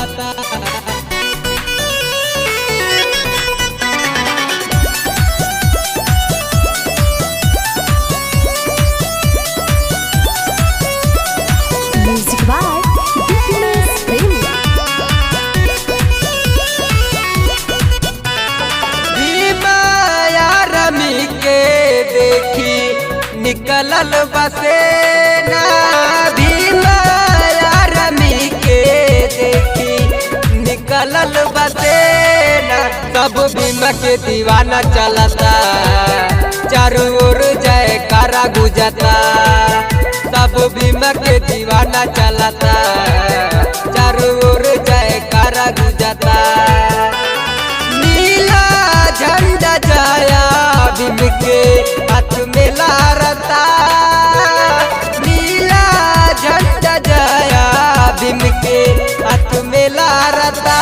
चलता। Music by Deepesh प्रेमी। भीमा यारमी के देखी निकलल बसेना, भीमा यारमी के देखी निकलल बसेना। सब भीमा के दीवाना चलता, चारों ओर जयकारा गुजता। सब भीमा के दीवाना चलता, चारों ओर जयकारा गुजता। नीला झंडा जाया भीम के हाथ में लहरता, नीला झंडा जाया भीम के हाथ में लहरता।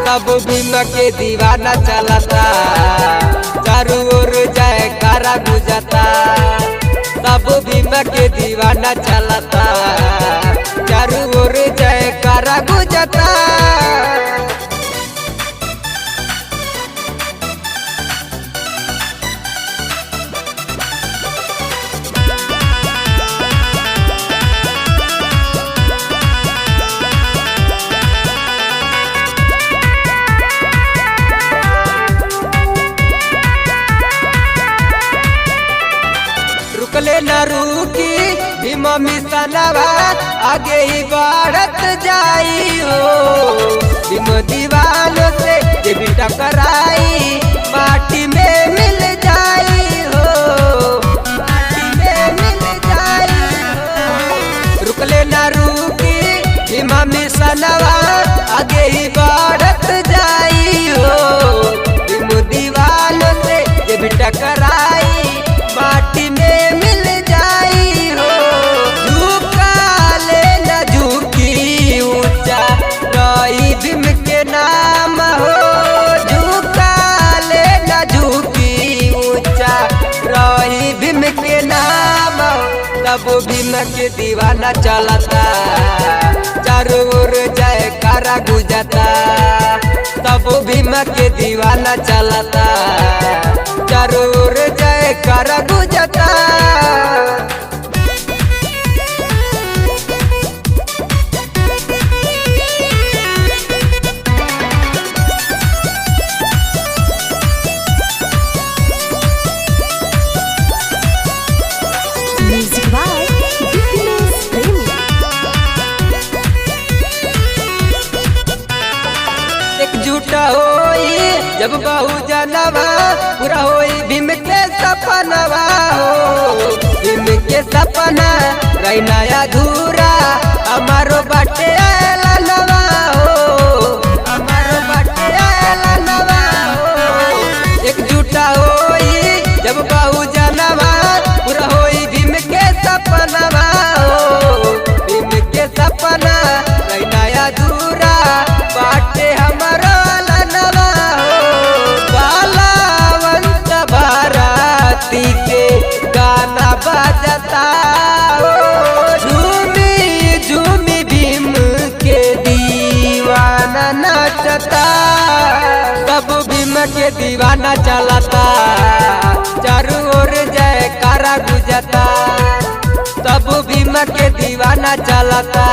सब भीम के दीवाना चलता, चारों ओर जयकारा गुजता। सब भीम के दीवाना चलता, चारों ओर जयकारा गुजता। रुकले न रुकी भीम मिशनवा, आगे ही बढ़त जाई हो। भीम दीवानों से जे भी टकराई, माटी में मिल जाई हो, माटी में मिल जाई हो। रुकले न रुकी भीम मिशनवा, आगे ही बढ़त जाई हो। भीम दीवानों से जे भी टकराई, माटी में मिल जाई हो। झुका ले न झुकी ऊंचा रही भीम के नाम हो, झुका ले न झुकी ऊंचा रही भीम के नाम हो। तब भीम के दीवाना चलता, चारों ओर जयकारा गुजता। तब भीम के दीवाना चलता, चारों ओर जयकारा गुजता। म्यूजिक बाय दीपेश प्रेमी। एकजुट होई जब बहुजनवा, पूरा होई भीम के सपनवा हो। भीम के सपना रही नया अधूरा, हमारो बाटे ऐलनवा हो, हमारो बाटे ऐलनवा हो। एकजुट होई जब बहुजनवा, पूरा होई भीम के सपनवा हो। भीम के सपना रही नया अधूरा, बाटे हमारो ऐलनवा हो। बालावंत भारती के गाना बजता हो, झूमी झूमी भीम के दीवाना नचता। सब भीम के दीवाना चलता, चारों ओर जयकारा गुजता। सब भीम के दीवाना चलता,